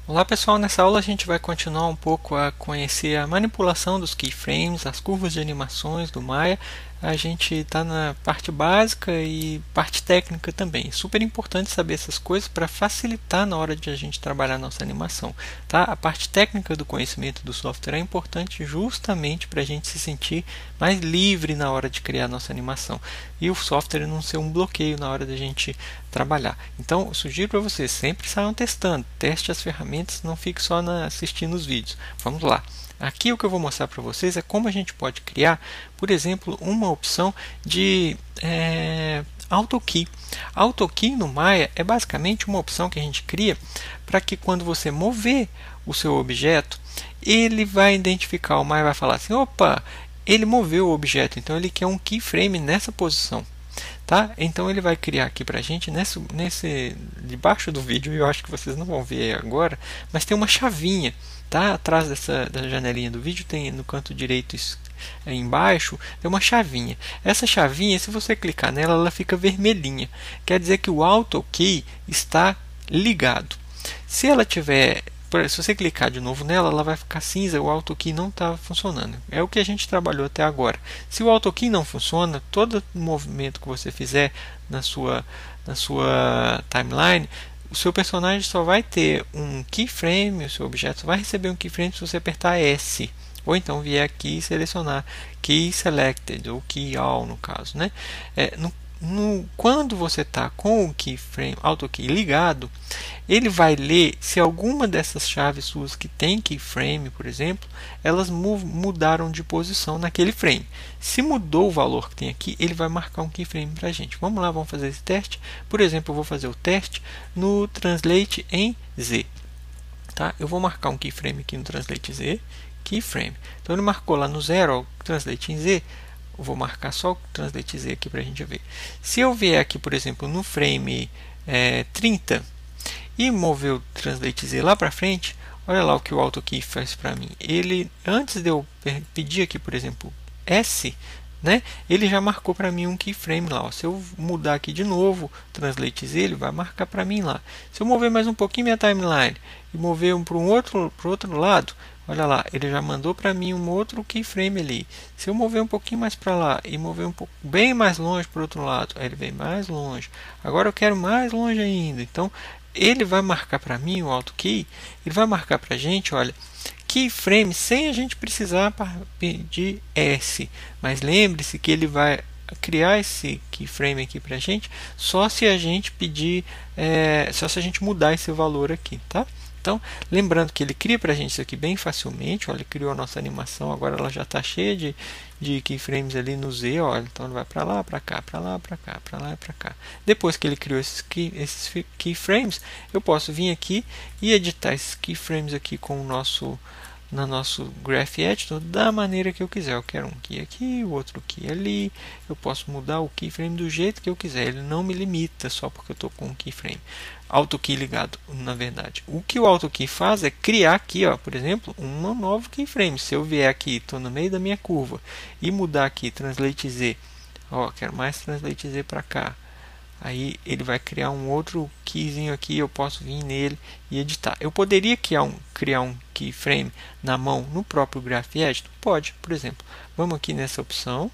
Olá pessoal, nessa aula a gente vai continuar um pouco a conhecer a manipulação dos keyframes, as curvas de animações do Maya. A gente está na parte básica e parte técnica também. Super importante saber essas coisas para facilitar na hora de a gente trabalhar nossa animação. Tá? A parte técnica do conhecimento do software é importante justamente para a gente se sentir mais livre na hora de criar nossa animação. E o software não ser um bloqueio na hora da gente trabalhar. Então, eu sugiro para vocês, sempre saiam testando, teste as ferramentas, não fique só assistindo os vídeos. Vamos lá. Aqui o que eu vou mostrar para vocês é como a gente pode criar, por exemplo, uma opção de AutoKey. AutoKey no Maya é basicamente uma opção que a gente cria para que quando você mover o seu objeto, ele vai identificar, o Maya vai falar assim, opa, ele moveu o objeto, então ele quer um keyframe nessa posição. Tá? Então ele vai criar aqui para a gente debaixo do vídeo, eu acho que vocês não vão ver agora, mas tem uma chavinha, tá? Atrás da janelinha do vídeo tem no canto direito embaixo tem uma chavinha. Essa chavinha, se você clicar nela, ela fica vermelhinha. Quer dizer que o AutoKey está ligado. Se ela tiver Se você clicar de novo nela, ela vai ficar cinza, o AutoKey não está funcionando. É o que a gente trabalhou até agora. Se o AutoKey não funciona, todo movimento que você fizer na sua timeline, o seu personagem só vai ter um keyframe, o seu objeto só vai receber um keyframe se você apertar S. Ou então vier aqui e selecionar Key Selected, ou Key All no caso. Né? Quando você está com o keyframe AutoKey ligado, ele vai ler se alguma dessas chaves suas que tem keyframe, por exemplo, elas mudaram de posição naquele frame. Se mudou o valor que tem aqui, ele vai marcar um keyframe para a gente. Vamos lá, vamos fazer esse teste. Por exemplo, eu vou fazer o teste no Translate em Z. Tá? Eu vou marcar um keyframe aqui no Translate Z, keyframe. Então ele marcou lá no 0, ó, Translate em Z. Eu vou marcar só o Translate Z aqui para a gente ver. Se eu vier aqui, por exemplo, no frame 30 e mover o Translate Z lá para frente, olha lá o que o AutoKey faz para mim. Ele, antes de eu pedir aqui, por exemplo, S, né, ele já marcou para mim um keyframe lá. Ó. Se eu mudar aqui de novo, Translate Z, ele vai marcar para mim lá. Se eu mover mais um pouquinho minha timeline e mover para o outro lado, olha lá, ele já mandou para mim um outro keyframe ali. Se eu mover um pouquinho mais para lá e mover um pouco bem mais longe para o outro lado, aí ele vem mais longe. Agora eu quero mais longe ainda. Então, ele vai marcar para mim, o AutoKey, ele vai marcar para a gente, olha, keyframe sem a gente precisar pedir S. Mas lembre-se que ele vai criar esse keyframe aqui para a gente só se a gente pedir, só se a gente mudar esse valor aqui, tá? Então, lembrando que ele cria para a gente isso aqui bem facilmente. Olha, ele criou a nossa animação, agora ela já está cheia de keyframes ali no Z. Olha, então ele vai para lá, para cá, para lá, para cá, para lá e para cá. Depois que ele criou esses keyframes, eu posso vir aqui e editar esses keyframes aqui com o nosso Graph Editor da maneira que eu quiser. Eu quero um key aqui, o outro key ali. Eu posso mudar o keyframe do jeito que eu quiser. Ele não me limita só porque eu estou com um keyframe AutoKey ligado, na verdade. O que o AutoKey faz é criar aqui, ó, por exemplo, um novo keyframe. Se eu vier aqui, estou no meio da minha curva e mudar aqui Translate Z, ó, quero mais Translate Z para cá. Aí ele vai criar um outro keyzinho aqui, eu posso vir nele e editar. Eu poderia criar um keyframe na mão no próprio Graph Editor? Pode, por exemplo. Vamos aqui nessa opção.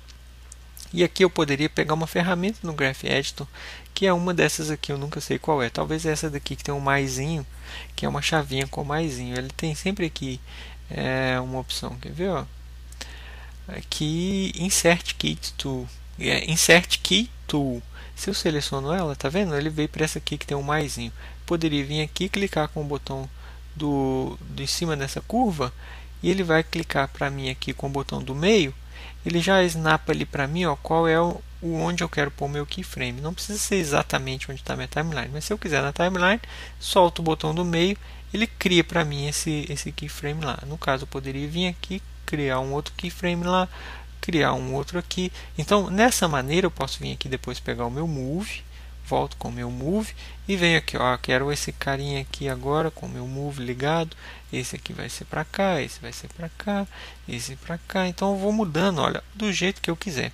E aqui eu poderia pegar uma ferramenta no Graph Editor, que é uma dessas aqui, eu nunca sei qual é. Talvez essa daqui que tem um maisinho, que é uma chavinha com maisinho. Ele tem sempre aqui uma opção, quer ver? Ó? Aqui, Insert Key Tool. Insert Key Tool. Se eu seleciono ela, tá vendo? Ele veio para essa aqui que tem um maisinho. Poderia vir aqui, clicar com o botão de cima dessa curva, e ele vai clicar para mim aqui com o botão do meio. Ele já snapa ali para mim, ó, qual é onde eu quero pôr meu keyframe. Não precisa ser exatamente onde está minha timeline, mas se eu quiser na timeline, solto o botão do meio, ele cria para mim esse keyframe lá. No caso, eu poderia vir aqui, criar um outro keyframe lá, criar um outro aqui. Então, nessa maneira, eu posso vir aqui depois pegar o meu Move, volto com o meu Move e venho aqui, ó, quero esse carinha aqui agora com o meu Move ligado. Esse aqui vai ser para cá, esse vai ser para cá, esse para cá. Então, eu vou mudando, olha, do jeito que eu quiser.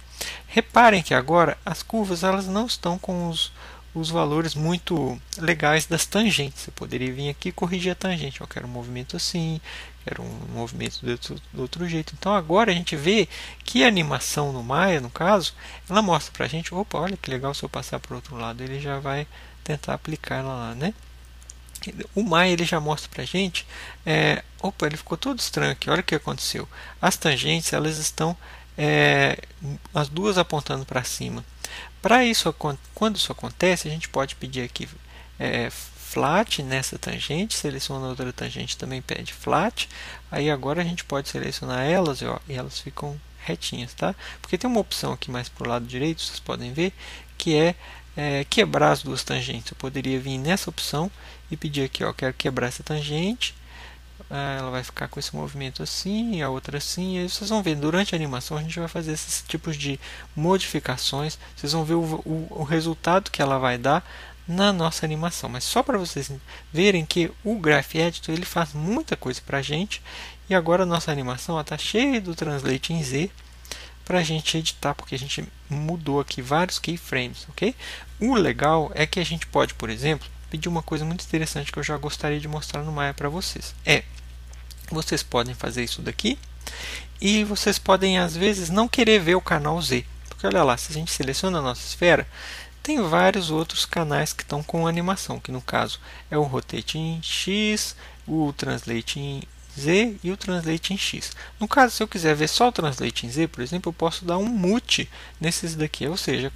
Reparem que agora as curvas elas não estão com os os valores muito legais das tangentes. Você poderia vir aqui e corrigir a tangente. Eu quero um movimento assim, quero um movimento do outro jeito. Então agora a gente vê que a animação no Maya, no caso, ela mostra para a gente, opa, olha que legal, se eu passar para o outro lado, ele já vai tentar aplicar ela lá, né? O Maya ele já mostra para a gente, opa, ele ficou todo estranho aqui, olha o que aconteceu. As tangentes, elas estão as duas apontando para cima. Para isso, quando isso acontece, a gente pode pedir aqui flat nessa tangente, seleciona outra tangente, também pede flat. Aí agora a gente pode selecionar elas, ó, e elas ficam retinhas, tá? Porque tem uma opção aqui mais para o lado direito, vocês podem ver, que é quebrar as duas tangentes. Eu poderia vir nessa opção e pedir aqui, ó, quero quebrar essa tangente. Ela vai ficar com esse movimento assim, a outra assim, e aí vocês vão ver, durante a animação a gente vai fazer esses tipos de modificações, vocês vão ver o resultado que ela vai dar na nossa animação, mas só para vocês verem que o Graph Editor ele faz muita coisa para a gente, e agora a nossa animação está cheia do Translate em Z para a gente editar, porque a gente mudou aqui vários keyframes, ok? O legal é que a gente pode, por exemplo, pedir uma coisa muito interessante que eu já gostaria de mostrar no Maya para vocês. Vocês podem fazer isso daqui e vocês podem às vezes não querer ver o canal Z, porque olha lá, se a gente seleciona a nossa esfera, tem vários outros canais que estão com animação, que no caso é o Rotate em X, o Translate em Z e o Translate em X. No caso, se eu quiser ver só o Translate em Z, por exemplo, eu posso dar um mute nesses daqui, ou seja,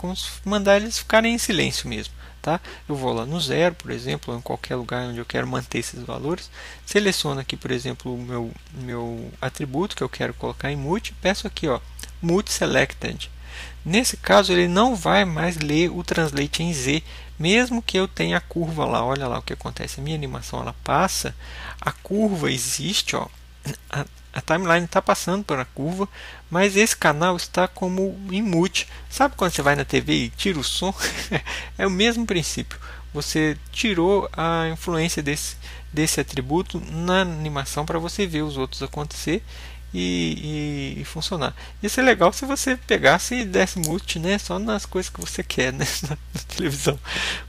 mandar eles ficarem em silêncio mesmo. Tá? Eu vou lá no 0, por exemplo, ou em qualquer lugar onde eu quero manter esses valores. Seleciono aqui, por exemplo, o meu atributo que eu quero colocar em mute. Peço aqui, ó, mute selected. Nesse caso, ele não vai mais ler o Translate em Z, mesmo que eu tenha a curva lá. Olha lá o que acontece. A minha animação ela passa, a curva existe, ó, a timeline está passando por a curva, mas esse canal está como em mute. Sabe quando você vai na TV e tira o som? É o mesmo princípio. Você tirou a influência desse atributo na animação para você ver os outros acontecer e funcionar. Isso é legal se você pegasse e desse mute, né, só nas coisas que você quer, né, na televisão.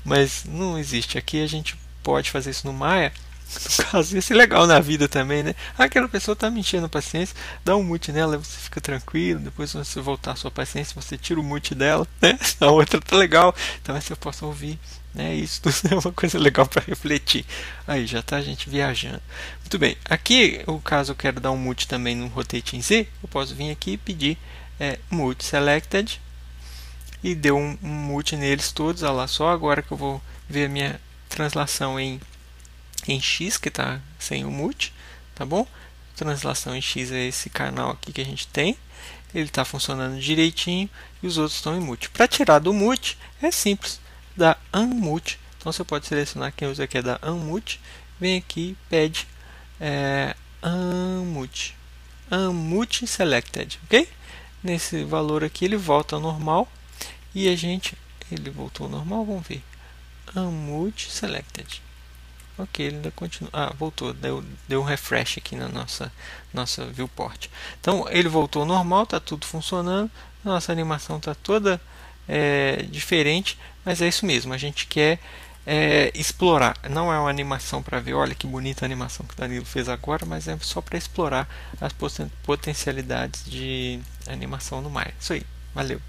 Mas não existe. Aqui a gente pode fazer isso no Maya. No caso, isso é legal na vida também, né? Aquela pessoa está me enchendo a paciência, dá um mute nela, você fica tranquilo. Depois, se você voltar a sua paciência, você tira o mute dela, né? A outra tá legal, então você possa ouvir, né? Isso tudo é uma coisa legal para refletir. Aí já tá a gente viajando. Muito bem, aqui, o caso eu quero dar um mute também no Rotate em Z, eu posso vir aqui e pedir mute selected e deu um mute neles todos. Olha lá, só agora que eu vou ver a minha translação em X, que está sem o mute, tá bom? Translação em X é esse canal aqui que a gente tem, ele está funcionando direitinho e os outros estão em mute. Para tirar do mute é simples, dá unmute. Então você pode selecionar quem usa aqui é da unmute, vem aqui e pede unmute, unmute selected, ok? Nesse valor aqui ele volta ao normal e ele voltou ao normal, vamos ver, unmute selected. Ok, ele ainda continua. Voltou, deu um refresh aqui na nossa viewport. Então ele voltou ao normal, está tudo funcionando. Nossa animação está toda diferente, mas é isso mesmo. A gente quer explorar. Não é uma animação para ver, olha que bonita a animação que o Danilo fez agora, mas é só para explorar as potencialidades de animação no Maya. Isso aí, valeu!